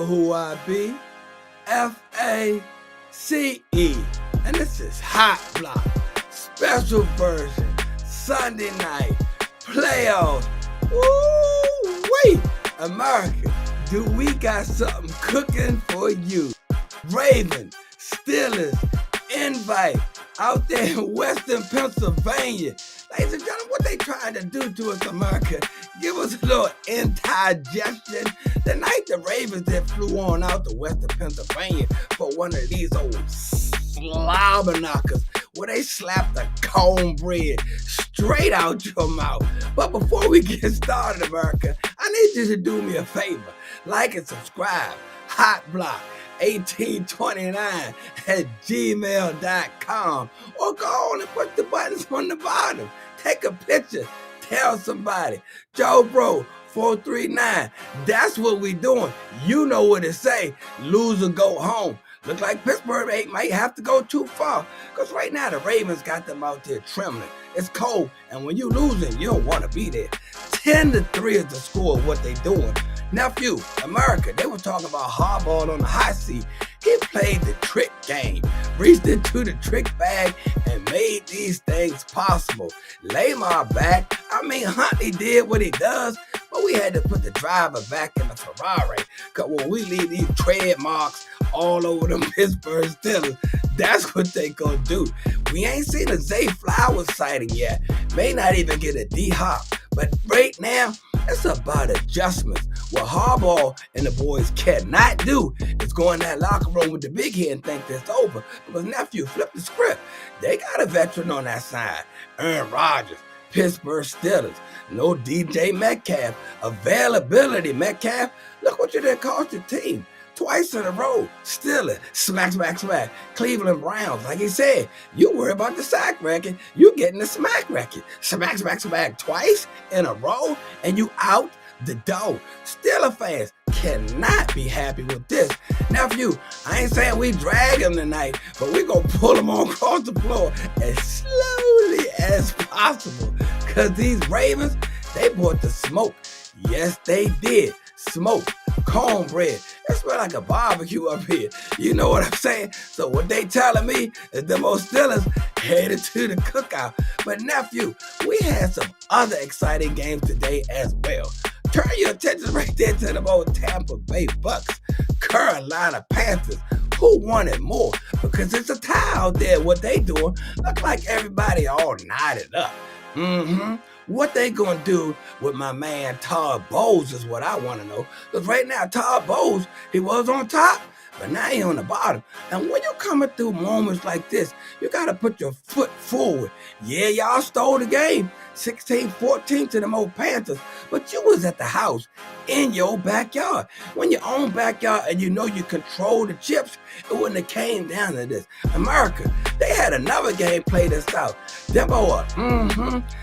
know who I be? F-A-C-E. And this is Hot Block, special version, Sunday night, playoffs. Woo-wee! America, do we got something cooking for you? Ravens, Steelers, invite out there in Western Pennsylvania. Ladies and gentlemen, what they trying to do to us, America? Give us a little indigestion. The night the Ravens that flew on out to Western Pennsylvania for one of these old slobber knockers where they slap the cornbread straight out your mouth. But before we get started, America, I need you to do me a favor. Like and subscribe. Hot Block 1829 at gmail.com, or go on and push the buttons on the bottom. Take a picture. Tell somebody. Joe Bro 439. That's what we doing. You know what it say. Lose or go home. Look like Pittsburgh might have to go too far, because right now the Ravens got them out there trembling. It's cold, and when you losing, you don't want to be there. 10-3 is the score of what they doing. Nephew, America, they were talking about Harbaugh on the hot seat. He played the trick game, reached into the trick bag, and made these things possible. Lamar back. I mean, Huntley did what he does, but we had to put the driver back in the Ferrari, because when we leave these tread marks all over the Pittsburgh Steelers, that's what they gonna do. We ain't seen a Zay Flowers sighting yet. May not even get a D-Hop. But right now, it's about adjustments. What Harbaugh and the boys cannot do is go in that locker room with the big head and think it's over. Because, nephew, flip the script. They got a veteran on that side. Aaron Rodgers, Pittsburgh Steelers. No DJ Metcalf. Availability, Metcalf. Look what you did cost your team. Twice in a row, Steelers, smack, smack, smack. Cleveland Browns, like he said, you worry about the sack record, you getting the smack record. Smack, smack, smack, twice in a row, and you out the door. Steelers fans cannot be happy with this. Nephew, I ain't saying we drag them tonight, but we gonna pull them on across the floor as slowly as possible. Because these Ravens, they brought the smoke. Yes, they did. Smoke, cornbread. It smells like a barbecue up here. You know what I'm saying? So what they telling me is the most Steelers headed to the cookout. But nephew, we had some other exciting games today as well. Turn your attention right there to the old Tampa Bay Bucks, Carolina Panthers. Who wanted more? Because it's a tie out there. What they doing look like everybody all knotted up. What they gonna do with my man Todd Bowles is what I want to know. Because right now, Todd Bowles, he was on top, but now he on the bottom. And when you're coming through moments like this, you got to put your foot forward. Yeah, y'all stole the game, 16-14 to them old Panthers, but you was at the house in your backyard. When your own backyard and you know you control the chips, it wouldn't have came down to this. America, they had another game played us out. Them old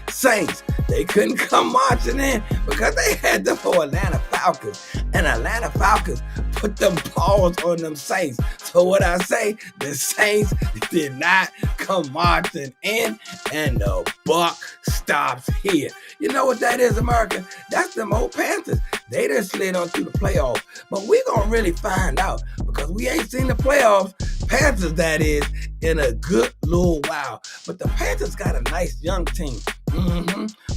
Saints, they couldn't come marching in because they had them for Atlanta Falcons. And Atlanta Falcons put them paws on them Saints. So what I say, the Saints did not come marching in, and the buck stops here. You know what that is, America? That's them old Panthers. They done slid on through the playoffs. But we gonna really find out, because we ain't seen the playoffs, Panthers that is, in a good little while. But the Panthers got a nice young team.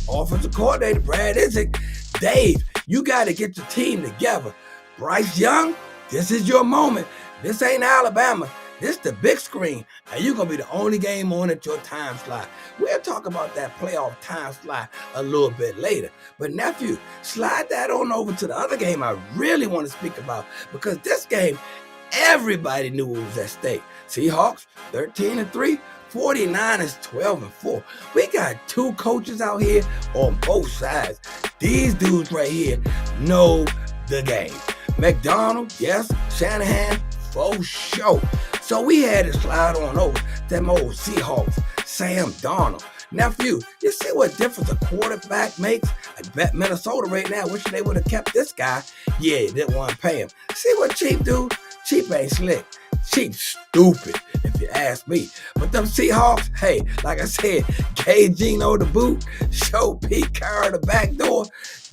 Offensive coordinator Brad Isaac. Dave, you got to get your team together. Bryce Young, this is your moment. This ain't Alabama. This the big screen, and you're going to be the only game on at your time slot. We'll talk about that playoff time slot a little bit later. But nephew, slide that on over to the other game I really want to speak about, because this game, everybody knew it was at stake. Seahawks, 13-3. 49ers 12-4. We got two coaches out here on both sides. These dudes right here know the game. McDonald, yes. Shanahan, for sure. So we had to slide on over them old Seahawks. Sam Darnold. Nephew, you see what difference a quarterback makes? I bet Minnesota right now wishing they would have kept this guy. Yeah, they didn't want to pay him. See what Cheap do? Cheap ain't slick. Cheap stupid, if you ask me. But them Seahawks, hey, like I said, gave Geno the boot, show Pete Carroll the back door.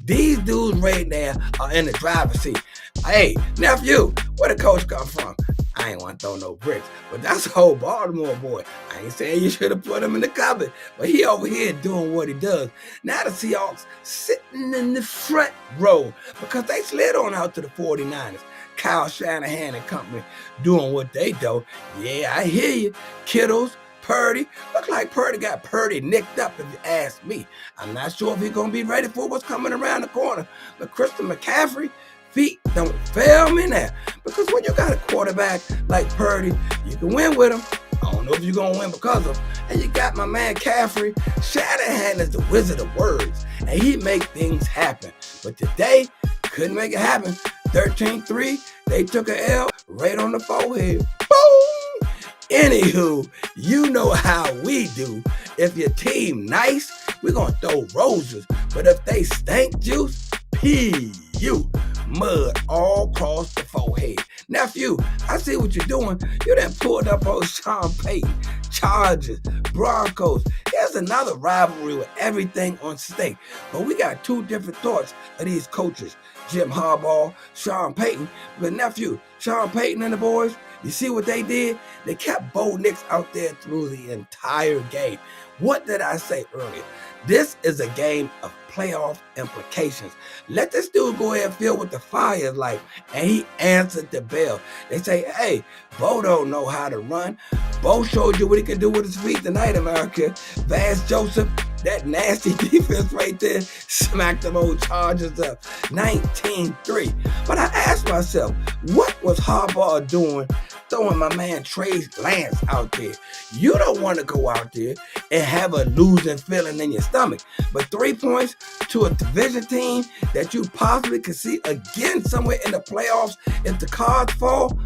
These dudes right now are in the driver's seat. Hey, nephew, where the coach come from? I ain't want to throw no bricks, but that's a whole Baltimore boy. I ain't saying you should have put him in the cupboard, but he over here doing what he does. Now the Seahawks sitting in the front row because they slid on out to the 49ers. Kyle Shanahan and company doing what they do. Yeah, I hear you. Kittles, Purdy. Look like Purdy got Purdy nicked up if you ask me. I'm not sure if he's going to be ready for what's coming around the corner. But Christian McCaffrey, feet don't fail me now. Because when you got a quarterback like Purdy, you can win with him. I don't know if you're going to win because of him. And you got my man Caffrey. Shanahan is the wizard of words, and he make things happen. But today, couldn't make it happen. 13-3, they took an L right on the forehead. Boom! Anywho, you know how we do. If your team nice, we're going to throw roses. But if they stink juice, you mud all across the forehead. Nephew, I see what you're doing. You done pulled up on Sean Payton, Chargers, Broncos. There's another rivalry with everything on stake. But we got two different thoughts of these coaches, Jim Harbaugh, Sean Payton. But nephew, Sean Payton and the boys, you see what they did? They kept Bo Nix out there through the entire game. What did I say earlier? This is a game of playoff implications. Let this dude go ahead and feel what the fire is like. And he answered the bell. They say, hey, Bo don't know how to run. Bo showed you what he can do with his feet tonight, America. Vance Joseph, that nasty defense right there, smacked them old Chargers up 19-3. But I asked myself, what was Harbaugh doing throwing my man Trey Lance out there? You don't want to go out there and have a losing feeling in your stomach. But 3 points to a division team that you possibly could see again somewhere in the playoffs if the cards fall,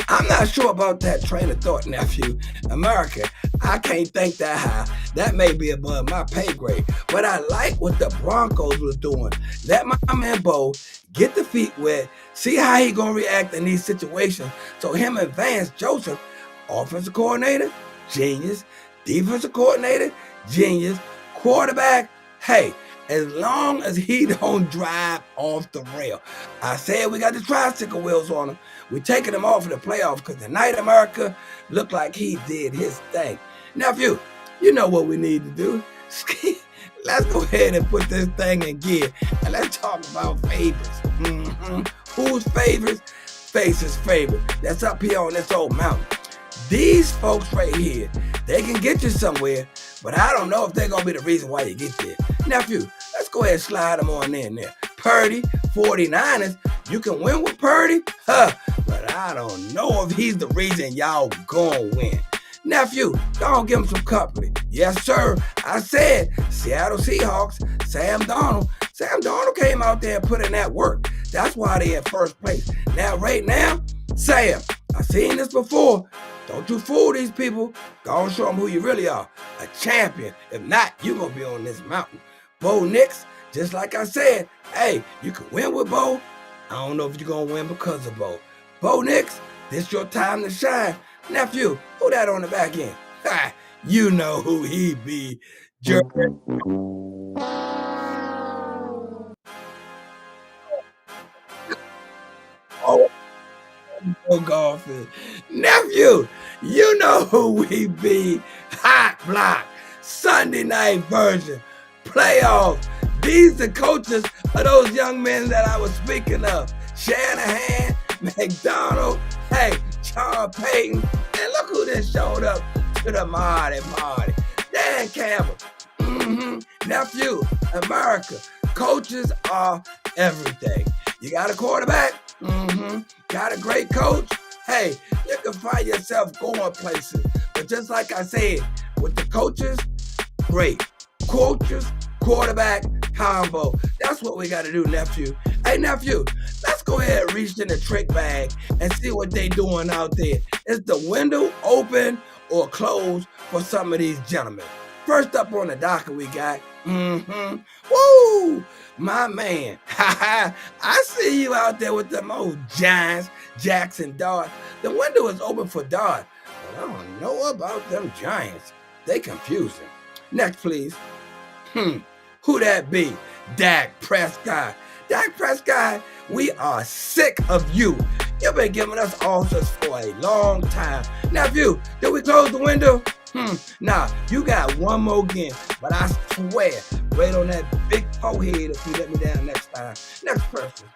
I'm not sure about that train of thought, nephew. America, I can't think that high. That may be above my pay grade. But I like what the Broncos was doing. Let my man Bo get the feet wet, see how he gonna react in these situations. So him and Vance Joseph, offensive coordinator, genius. Defensive coordinator, genius. Quarterback, hey, as long as he don't drive off the rail. I said we got the tricycle wheels on him. We're taking him off in the playoffs because tonight America looked like he did his thing. Nephew, you know what we need to do. Let's go ahead and put this thing in gear and let's talk about favorites. Who's favorites? Faces favorite. That's up here on this old mountain. These folks right here, they can get you somewhere, but I don't know if they're going to be the reason why you get there. Nephew, let's go ahead and slide them on in there. Purdy, 49ers, you can win with Purdy, but I don't know if he's the reason y'all going to win. Nephew, go give him some company. Yes, sir. I said Seattle Seahawks, Sam Darnold. Sam Darnold came out there and put in that work. That's why they in first place. Now, right now, Sam, I've seen this before. Don't you fool these people. Go and show them who you really are. A champion. If not, you're going to be on this mountain. Bo Nix, just like I said, hey, you can win with Bo. I don't know if you're going to win because of Bo. Bo Nix, this your time to shine. Nephew, who that on the back end? Ha, you know who he be. Oh, golfing. Nephew, you know who we be. Hot block. Sunday night version. Playoffs. These the coaches of those young men that I was speaking of. Shanahan, McDonald, hey, Sean Payton. And look who just showed up to the party. Dan Campbell. Nephew, America. Coaches are everything. You got a quarterback? Got a great coach? Hey, you can find yourself going places. But just like I said, with the coaches, great. Coaches, quarterback, combo. That's what we got to do, nephew. Hey, nephew, let's go ahead and reach in the trick bag and see what they doing out there. Is the window open or closed for some of these gentlemen? First up on the docket we got, woo, my man. I see you out there with them old Giants, Jackson Dart. The window is open for Dart, but I don't know about them Giants. They confusing. Next, please. Who that be? Dak Prescott. Dak Prescott, we are sick of you. You've been giving us ulcers for a long time. Nephew, did we close the window? Nah, you got one more game, but I swear, wait on that big forehead if you let me down next time. Next person.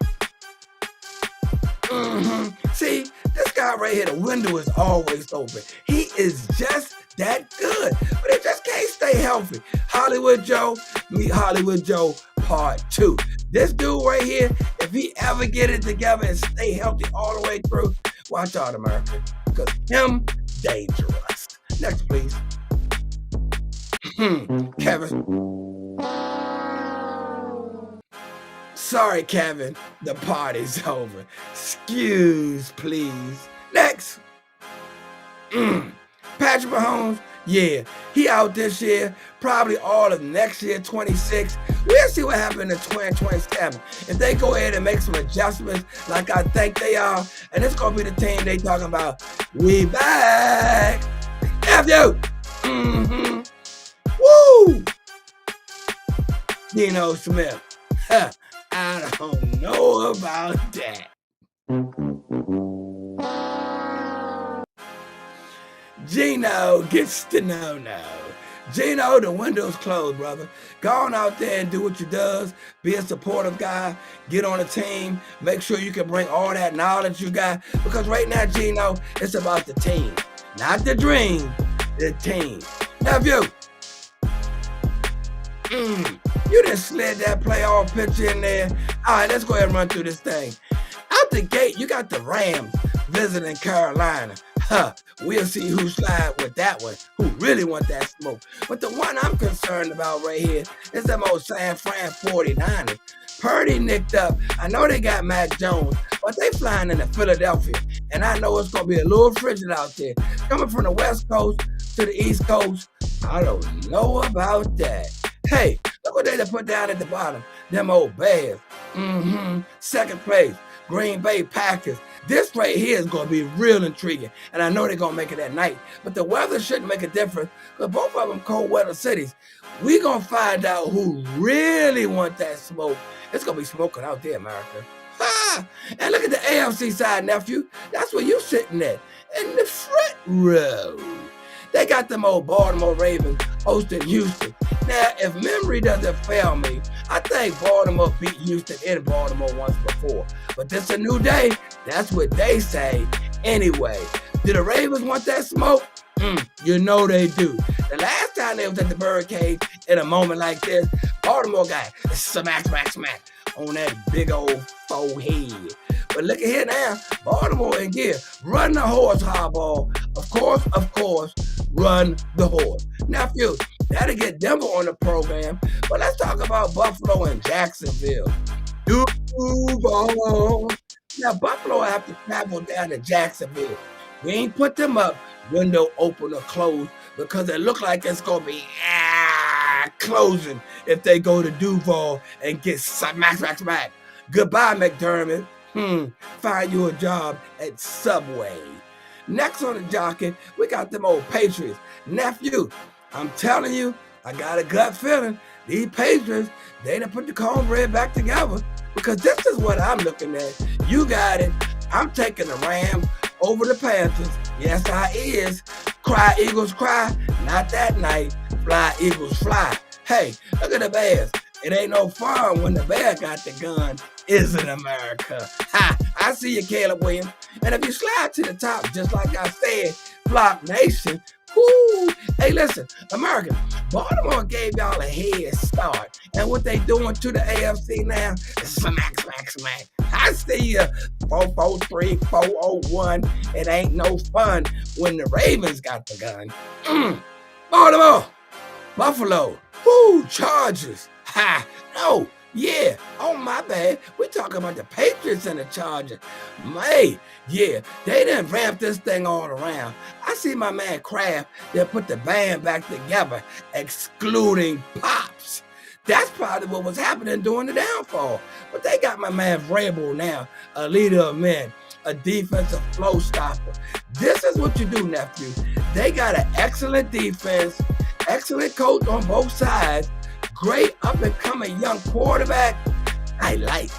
See, this guy right here, the window is always open. He is just that good, but he just can't stay healthy. Hollywood Joe, meet Hollywood Joe Part 2. This dude right here, if he ever get it together and stay healthy all the way through, watch out, America, because him dangerous. Next, please. Kevin. Sorry, Kevin, the party's over. Excuse, please. Next. Patrick Mahomes, yeah, he out this year, probably all of next year, 26. We'll see what happens in 2027. If they go ahead and make some adjustments like I think they are, and it's going to be the team they talking about, we back. Nephew. Woo. Geno Smith. I don't know about that. Geno gets the no-no. Geno, the window's closed, brother. Go on out there and do what you does. Be a supportive guy. Get on a team. Make sure you can bring all that knowledge you got. Because right now, Geno, it's about the team. Not the dream, the team. Nephew. You just slid that playoff picture in there. All right, let's go ahead and run through this thing. Out the gate, you got the Rams visiting Carolina. We'll see who slide with that one, who really want that smoke. But the one I'm concerned about right here is them old San Fran 49ers. Purdy nicked up. I know they got Mac Jones, but they flying into Philadelphia. And I know it's going to be a little frigid out there. Coming from the West Coast to the East Coast, I don't know about that. Hey, look what they put down at the bottom. Them old Bears. Second place, Green Bay Packers. This right here is going to be real intriguing. And I know they're going to make it at night. But the weather shouldn't make a difference because both of them cold weather cities. We're going to find out who really want that smoke. It's going to be smoking out there, America. And look at the AFC side, nephew. That's where you sitting at. In the front row. They got them old Baltimore Ravens hosting Houston. Now, if memory doesn't fail me, I think Baltimore beat Houston in Baltimore once before. But this a new day. That's what they say. Anyway, do the Ravens want that smoke? You know they do. The last time they was at the Birdcage in a moment like this, Baltimore got smack on that big old forehead. But look at here now, Baltimore in gear. Run the horse, Harbaugh. Of course, run the horse. Nephew, that'll get Denver on the program. But let's talk about Buffalo and Jacksonville. Duval. Now, Buffalo have to travel down to Jacksonville. We ain't put them up, window open or closed, because it look like it's going to be closing if they go to Duval and get smack. Goodbye, McDermott. Find you a job at Subway. Next on the docket, we got them old Patriots. Nephew, I'm telling you, I got a gut feeling. These Patriots, they done put the cornbread back together because this is what I'm looking at. You got it. I'm taking the Rams over the Panthers. Yes, I is. Cry, Eagles, cry. Not that night. Fly, Eagles, fly. Hey, look at the Bears. It ain't no fun when the bear got the gun, is it, America? I see you, Caleb Williams. And if you slide to the top, just like I said, Block Nation, whoo! Hey, listen, America, Baltimore gave y'all a head start. And what they doing to the AFC now is smack. I see you, 443, 401. It ain't no fun when the Ravens got the gun. Baltimore, Buffalo, whoo, Chargers. No, yeah, oh my bad. We're talking about the Patriots and the Chargers. Hey, yeah, they didn't ramp this thing all around. I see my man Kraft, they put the band back together, excluding Pops. That's probably what was happening during the downfall. But they got my man Vrabel now, a leader of men, a defensive flow stopper. This is what you do, nephew. They got an excellent defense, excellent coach on both sides, great up-and-coming young quarterback. I like.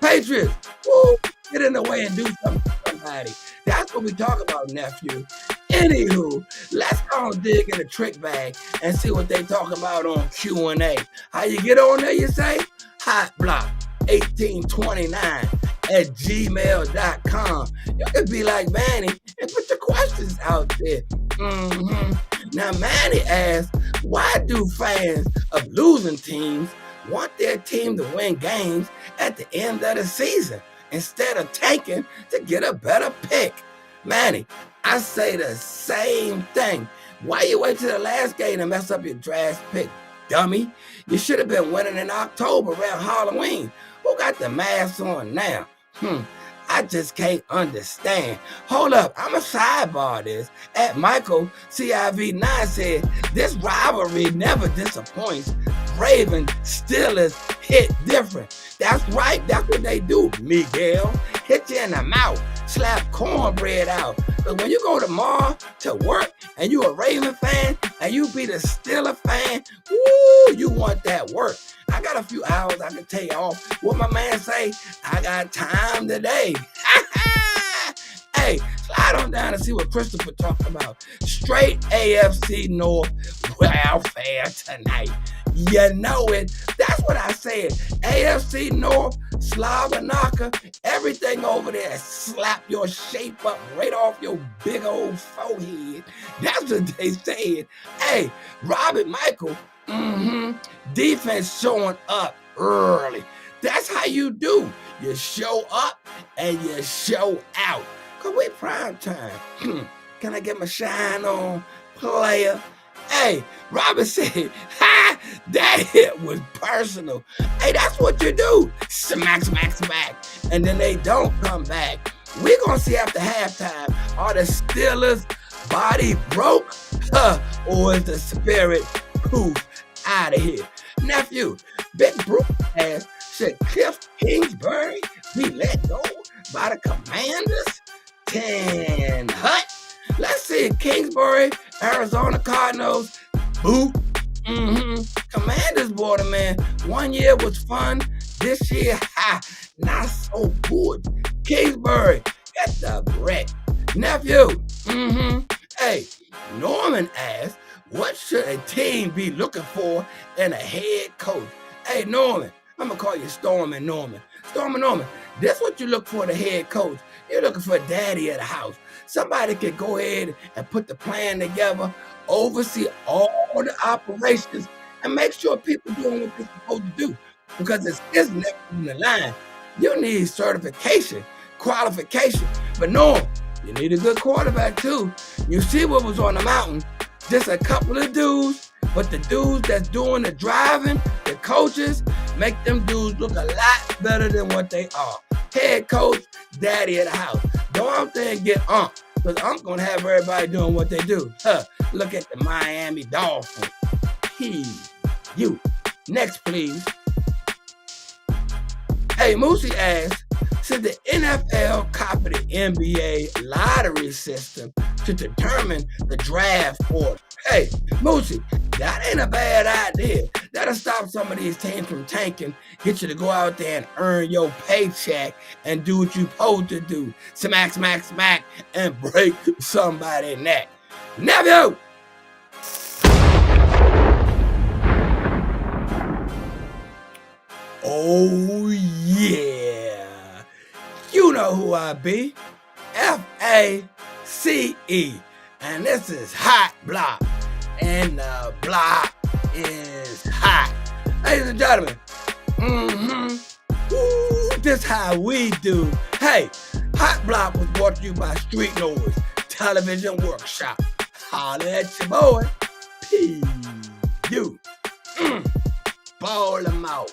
Patriots, woo, get in the way and do something for somebody. That's what we talk about, nephew. Anywho, let's go and dig in the trick bag and see what they talk about on Q&A. How you get on there, you say? HOTBLOCK1829@gmail.com. You could be like Manny and put your questions out there. Now, Manny asks, why do fans of losing teams want their team to win games at the end of the season instead of tanking to get a better pick? Manny, I say the same thing. Why you wait till the last game to mess up your draft pick, dummy? You should have been winning in October around Halloween. Who got the mask on now? I just can't understand. Hold up, I'ma sidebar this. At Michael CIV9 said, this rivalry never disappoints. Ravens Steelers hit different. That's right, that's what they do, Miguel. Hit you in the mouth, slap cornbread out. But when you go tomorrow to work and you a Raven fan and you be the Steeler fan, woo, you want that work. I got a few hours I can take off. What my man say? I got time today. Hey, slide on down and see what Christopher talking about. Straight AFC North welfare tonight. You know it. That's what I said. AFC North, Slavanaka, everything over there. Slap your shape up right off your big old forehead. That's what they said. Hey, Robert Michael, defense showing up early. That's how you do. You show up and you show out. Cause we prime time. Can I get my shine on, player? Hey, Robert said, that hit was personal. Hey, that's what you do. Smack, smack, smack. And then they don't come back. We're going to see after halftime, are the Steelers' body broke? Or is the spirit poof out of here? Nephew, Big Brook asked, should Cliff Kingsbury be let go by the Commanders? 10 Hut. Let's see, Kingsbury, Arizona Cardinals, boot. Commanders, Waterman. 1 year was fun. This year, not so good. Kingsbury, get the bread. Nephew, hey, Norman asked, what should a team be looking for in a head coach? Hey, Norman, I'm going to call you Stormy Norman. Stormy Norman, this is what you look for in a head coach. You're looking for a daddy at the house. Somebody can go ahead and put the plan together, oversee all the operations, and make sure people doing what they're supposed to do. Because it's next in the line. You need certification, qualification. But no, you need a good quarterback too. You see what was on the mountain? Just a couple of dudes, but the dudes that's doing the driving, the coaches, make them dudes look a lot better than what they are. Head coach, daddy at the house. Go out there and get because I'm going to have everybody doing what they do. Look at the Miami Dolphins. You. Next, please. Hey, Moosey asks, should the NFL copy the NBA lottery system to determine the draft order? Hey, Moosey, that ain't a bad idea. That'll stop some of these teams from tanking, get you to go out there and earn your paycheck and do what you're supposed to do. Smack, smack, smack, and break somebody's neck. Nephew! Oh, yeah. You know who I be. FACE. And this is Hot Block. And the block is hot. Ladies and gentlemen. Ooh, this how we do. Hey, Hot Block was brought to you by Street Noise Television Workshop. Holla at your boy. P.U. Ball them out.